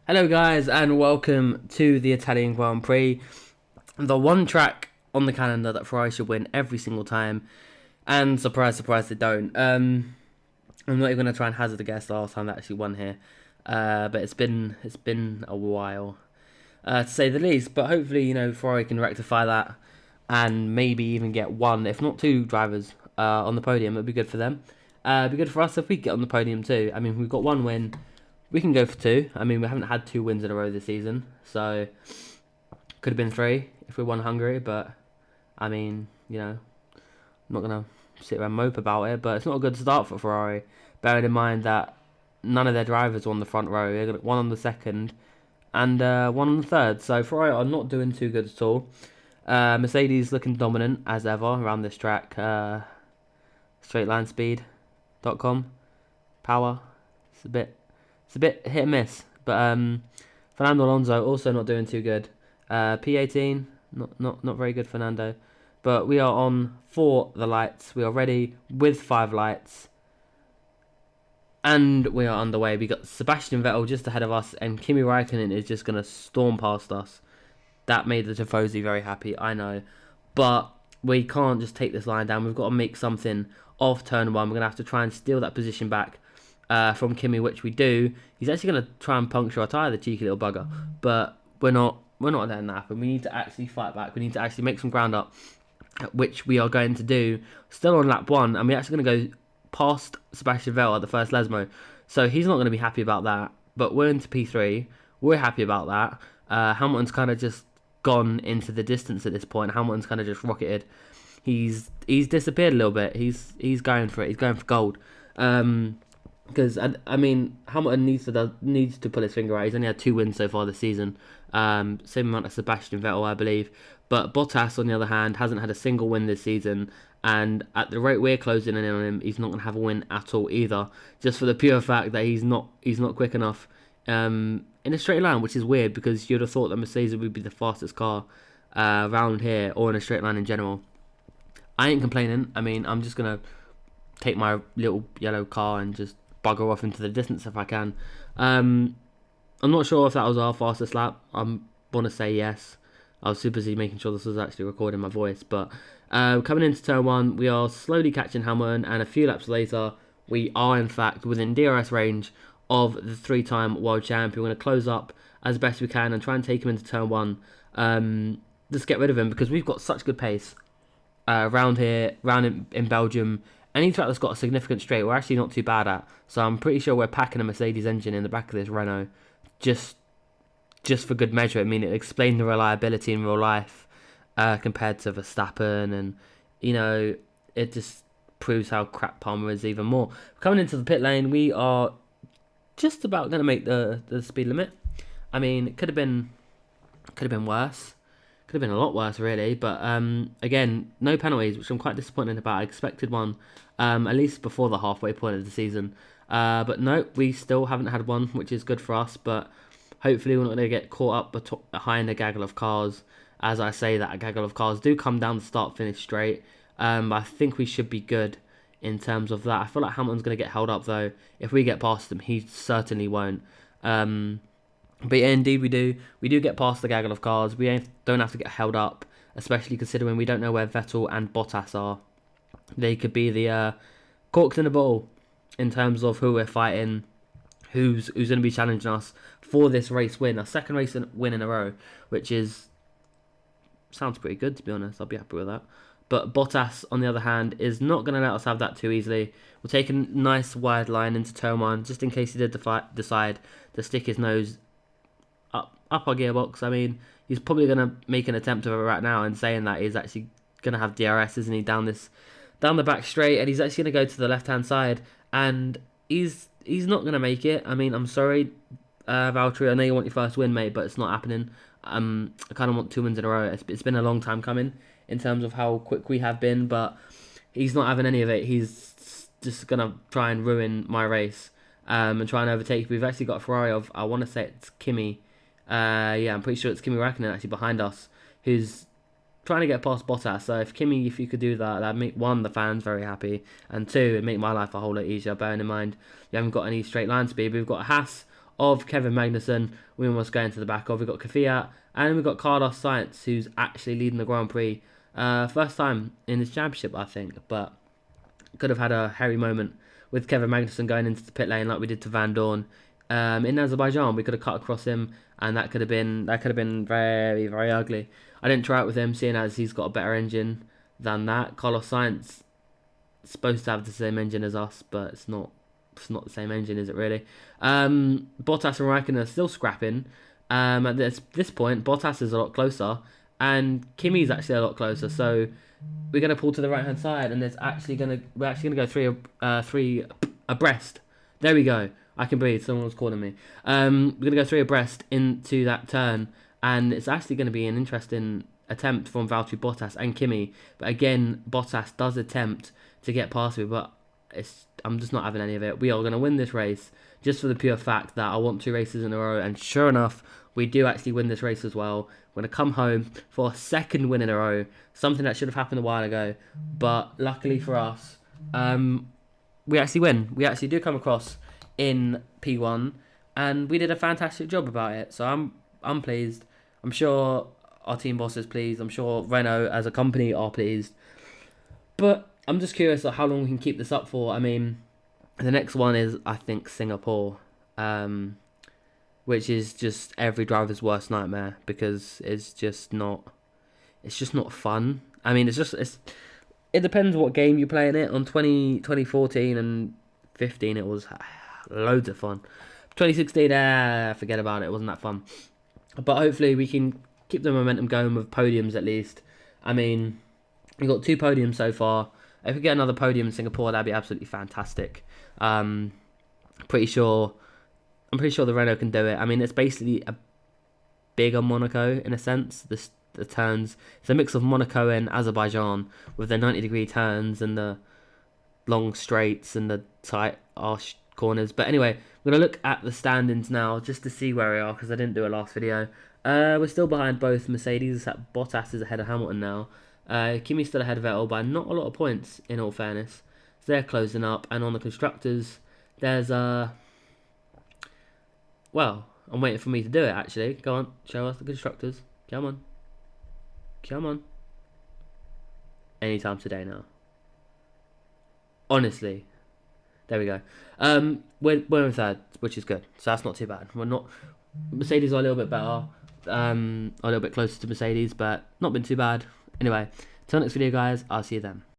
Hello guys and welcome to the Italian Grand Prix, the one track on the calendar that Ferrari should win every single time, and surprise surprise they don't. I'm not even going to try and hazard a guess the last time they actually won here, but it's been a while, to say the least, but hopefully Ferrari can rectify that and maybe even get one, if not two drivers on the podium. It'd be good for them. It'd be good for us if we get on the podium too. I mean, we've got one win. We can go for two. I mean, we haven't had 2 wins in a row this season, so could have been 3 if we won Hungary. But I mean, I'm not gonna sit around and mope about it. But it's not a good start for Ferrari, bearing in mind that none of their drivers are on the front row. They got one on the second and one on the third. So Ferrari are not doing too good at all. Mercedes looking dominant as ever around this track. Straightlinespeed.com power. It's a bit hit and miss, but Fernando Alonso also not doing too good. P18, not very good, Fernando. But we are on for the lights. We are ready with 5 lights, and we are underway. We got Sebastian Vettel just ahead of us, and Kimi Raikkonen is just gonna storm past us. That made the Tifosi very happy, I know, but we can't just take this line down. We've got to make something of turn 1. We're gonna have to try and steal that position back from Kimi, which we do. He's actually going to try and puncture our tyre, the cheeky little bugger. But we're not letting that happen. We need to actually fight back. We need to actually make some ground up, which we are going to do. Still on lap 1, and we're actually going to go past Sebastian Vettel at the first Lesmo. So he's not going to be happy about that. But we're into P3. We're happy about that. Hamilton's kind of just gone into the distance at this point. Hamilton's kind of just rocketed. He's disappeared a little bit. He's going for it. He's going for gold. Because I mean, Hamilton needs to pull his finger out. He's only had 2 wins so far this season, same amount as Sebastian Vettel, I believe. But Bottas, on the other hand, hasn't had a single win this season, and at the rate we're closing in on him, he's not going to have a win at all either. Just for the pure fact that he's not quick enough in a straight line, which is weird because you'd have thought that Mercedes would be the fastest car around here or in a straight line in general. I ain't complaining. I mean, I'm just gonna take my little yellow car and just bugger off into the distance if I can. I'm not sure if that was our fastest lap. I want to say yes. I was super busy making sure this was actually recording my voice. But coming into turn 1, we are slowly catching Hamilton, and a few laps later, we are in fact within DRS range of the 3-time world champion. We're going to close up as best we can and try and take him into turn 1. Just get rid of him because we've got such good pace around here, in Belgium. Any track that's got a significant straight, we're actually not too bad at. So I'm pretty sure we're packing a Mercedes engine in the back of this Renault, just for good measure. I mean, it explained the reliability in real life compared to Verstappen, and it just proves how crap Palmer is even more. Coming into the pit lane, we are just about going to make the speed limit. I mean, it could have been worse. Could have been a lot worse, really. But again, no penalties, which I'm quite disappointed about. I expected one, at least before the halfway point of the season. But no, we still haven't had one, which is good for us. But hopefully we're not going to get caught up behind a gaggle of cars. As I say that, a gaggle of cars do come down the start-finish straight. I think we should be good in terms of that. I feel like Hamilton's going to get held up, though. If we get past him, he certainly won't. But yeah, indeed we do. We do get past the gaggle of cars. We don't have to get held up, especially considering we don't know where Vettel and Bottas are. They could be the corks in the bottle in terms of who we're fighting, who's going to be challenging us for this race win, our second race win in a row, which sounds pretty good, to be honest. I'll be happy with that. But Bottas, on the other hand, is not going to let us have that too easily. We'll take a nice wide line into turn 1, just in case he did decide to stick his nose up our gearbox. I mean, he's probably going to make an attempt of it right now, and saying that he's actually going to have DRS, isn't he, down the back straight, and he's actually going to go to the left-hand side, and he's not going to make it. I mean, I'm sorry, Valtteri, I know you want your first win, mate, but it's not happening. I kind of want 2 wins in a row. It's been a long time coming in terms of how quick we have been, but he's not having any of it. He's just going to try and ruin my race and try and overtake. We've actually got a Ferrari of, I want to say it's Kimi. I'm pretty sure it's Kimi Raikkonen actually behind us, who's trying to get past Bottas. So if you could do that, that'd make, 1, the fans very happy, and 2, it'd make my life a whole lot easier, bearing in mind you haven't got any straight line speed. We've got a Haas of Kevin Magnussen. We almost go into the back of. We've got Kvyat, and we've got Carlos Sainz, who's actually leading the Grand Prix. First time in his championship, I think, but could have had a hairy moment with Kevin Magnussen going into the pit lane like we did to Van Dorn. In Azerbaijan, we could have cut across him, and that could have been very, very ugly. I didn't try it with him, seeing as he's got a better engine than that. Carlos Sainz is supposed to have the same engine as us, but it's not the same engine, is it really? Bottas and Raikkonen are still scrapping. At this point, Bottas is a lot closer, and Kimi's actually a lot closer. So we're gonna pull to the right hand side, and we're actually gonna go three abreast. There we go. I can breathe. Someone was calling me. We're gonna go three abreast into that turn, and it's actually gonna be an interesting attempt from Valtteri Bottas and Kimi. But again, Bottas does attempt to get past me, but I'm just not having any of it. We are gonna win this race just for the pure fact that I want 2 races in a row, and sure enough, we do actually win this race as well. We're going to come home for a second win in a row, something that should have happened a while ago, but luckily for us, we actually win. We actually do come across in P1, and we did a fantastic job about it, so I'm pleased. I'm sure our team boss is pleased. I'm sure Renault as a company are pleased, but I'm just curious how long we can keep this up for. I mean, the next one is, I think, Singapore, which is just every driver's worst nightmare, because it's just not fun. I mean, it depends what game you're playing it. On 2014 and 15, it was loads of fun. 2016, forget about it. It wasn't that fun. But hopefully we can keep the momentum going with podiums at least. I mean, we've got 2 podiums so far. If we get another podium in Singapore, that'd be absolutely fantastic. I'm pretty sure the Renault can do it. I mean, it's basically a bigger Monaco in a sense. The turns, it's a mix of Monaco and Azerbaijan with the 90-degree turns and the long straights and the tight arch corners. But anyway, we're going to look at the standings now just to see where we are, because I didn't do a last video. We're still behind both Mercedes. Bottas is ahead of Hamilton now. Kimi's still ahead of Vettel by not a lot of points, in all fairness. So they're closing up. And on the constructors, there's well, I'm waiting for me to do it, actually. Go on, show us the constructors. Come on. Come on. Anytime today now. Honestly. There we go. We're in third, which is good. So that's not too bad. We're not... Mercedes are a little bit better. A little bit closer to Mercedes, but not been too bad. Anyway, till next video, guys. I'll see you then.